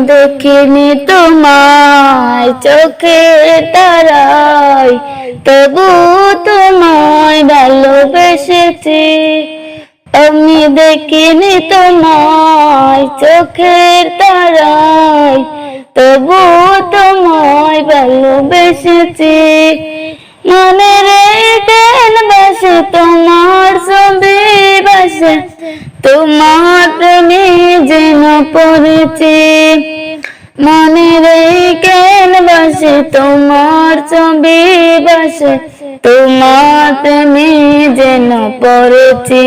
দেখিনি তোমায় চোখের তারায়, তবু তোমায় ভালোবেসেছি। আমি দেখিনি তোমায় চোখের তারায়, তবু তোমায় ভালোবেসেছি। মনে রেখেন বাসে তোমার ছবি বাসে, তোমার প্রেমে যেন পড়েছি। মনে রেখেন বাসে তোমার ছবি বাসে, তোমার প্রেমে যেন পড়েছি।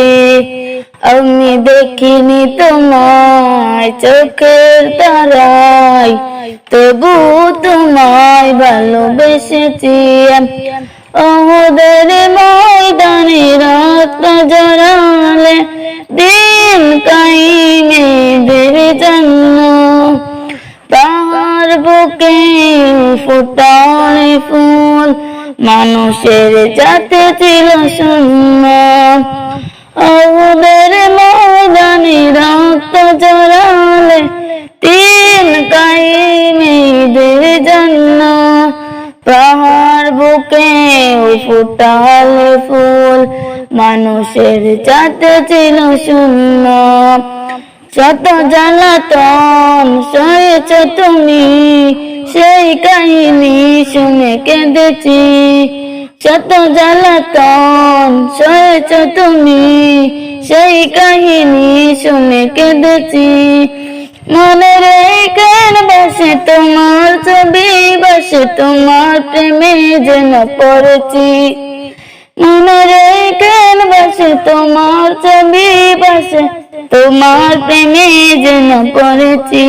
আমি দেখিনি তোমায় চোখের তারায়, তবু তোমায় ভালোবেসেছি। ওদের ময়দানে রক্ত জড়ালে দিন কায়েমের জন্য, পাহাড় বুকে ফুটালে ফুল, মানুষের জাতি ছিল শূন্য। ওদের ময়দানে রক্ত জড়ালে দিন কায়েমের জন্য, পাহাড় বুকে ফুটালে ফুল, মানুষের জাতি ছিল শূন্য। শত জ্বালাতন সয়েছ তুমি, সেই কাহিনী শুনে কেঁদেছি। শত জ্বালাতন সয়েছ তুমি, সেই কাহিনী শুনে কেঁদেছি। মনে রেখেন বাসে তোমার ছবি বাসে, তোমার প্রেমে যেন পড়েছি। মনে রেখেন বাসে তোমার ছবি বাসে, তোমার প্রেমে যেন পড়েছি।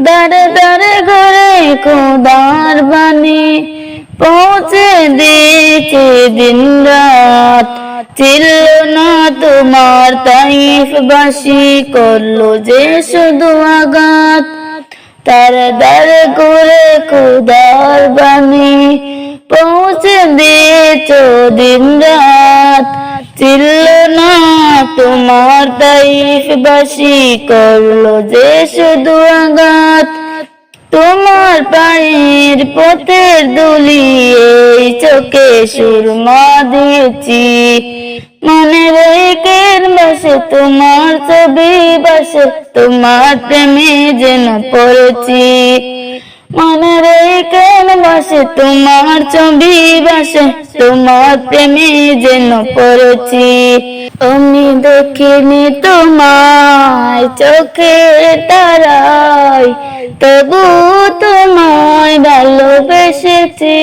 দাঁড়ে দাঁড়ে ঘরে খোদার বাণী পৌঁছে দিয়েছে দিন রাত, ছিল না তোমার তাইফবাসী, করলো যে শুধু আঘাত। তার দ্বারে ঘুরে খোদার বাণী পৌঁছে দিয়েছ দিন রাত, ছিল না তোমার তাইফবাসী, করলো যে শুধু আঘাত। তোমার পায়ের পথের ধুলি এই চোখে সুরমা দিয়েছি। মনে রেখেন বাসে তোমার ছবি বাসে, তোমার প্রেমে যেন পড়েছি। মনে রেখেন বাসে তোমার ছবি বাসে, তোমার প্রেমে যেন পড়েছি। আমি দেখিনি তোমায় চোখের তারায়, তবু তোমায় ভালোবেসেছি।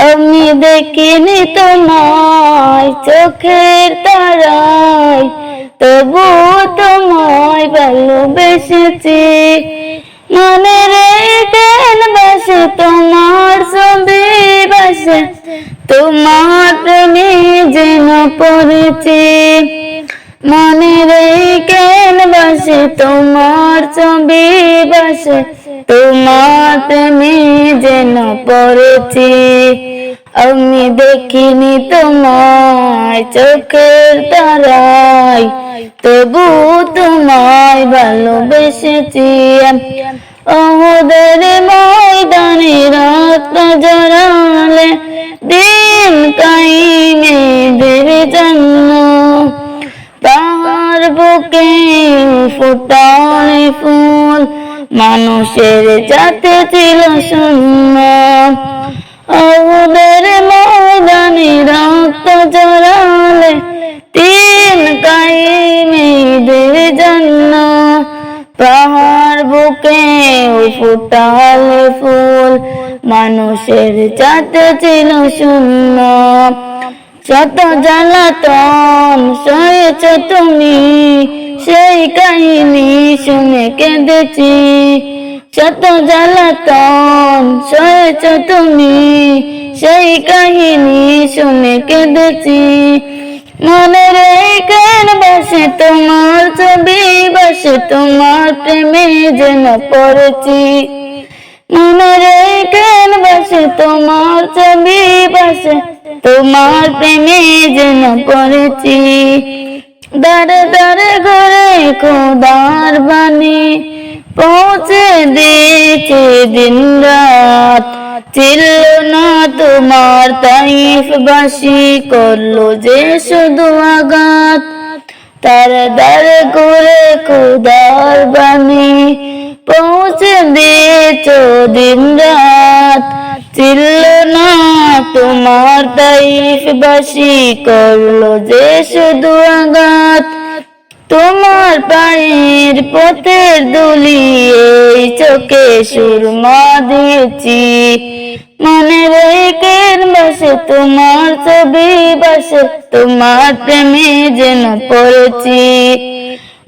আমি দেখিনি তোমায় চোখের তারায়, তবু তোমায় ভালোবেসেছি। মনে রেখেন বাসে তোমার ছবি বাসে, তোমার প্রেমে যেন পড়েছি। মনে রেখেন বাসে তোমার ছবি বাসে, তোমার প্রেমে যেন পড়েছি। আমি দেখিনি তোমায় চোখের তারায়, তবু তোমায় ভালোবেসেছি। ওদের ময়দানে রক্ত জড়ালে দিন কায়েমের জন্য, পাহাড় বুকে ফুটালে ফুল, মানুষের জাতি ছিল শূন্য। ওদের ময়দানে রক্ত জড়ালে দিন কায়েমের জন্য, পাহাড় বুকে ফুটালে ফুল, মানুষের জাতি ছিল শূন্য। শত জ্বালাতন সয়েছ তুমি, সেই কাহিনী শুনে কেঁদেছি। শত জ্বালাতন সয়েছ তুমি, সেই কাহিনী শুনে কেঁদেছি। মনে রেখেন বাসে তোমার ছবি বাসে, তোমার প্রেমে যেন পড়েছি। মনে রেখেন বাসে তোমার ছবি বাসে, তোমার প্রেমে যেন পড়েছি। দাঁড়ে দাঁড়ে ঘরে খোদার বাণী পৌঁছে দিয়েছে দিন রাত, ছিল না তোমার তাইফবাসী, করলো যে শুধু আঘাত। তার দ্বার করে খোদার বাণী পৌঁছে দিয়েছ দিন রাত, ছিল না তোমার তাইফবাসী, করলো যে শুধু আঘাত। তোমার পায়ের পথের ধুলি এই চোখে সুরমা দিয়েছি, মনে রেখের বসে তোমার ছবি বসে, তোমার প্রেমে যেন পড়েছি।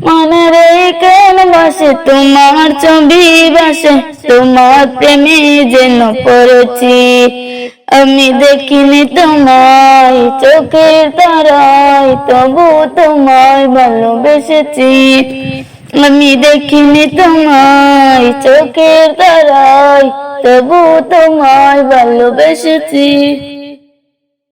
মনে রেখের বসে তোমার ছবি বসে, তোমার প্রেমে যেন পড়েছি। আমি দেখিনি তোমায় চোখের তারায়, তবু তোমায় ভালোবেসেছি। আমি দেখিনি তোমায় চোখের তারায়, তবু তোমায় ভালোবেসেছি।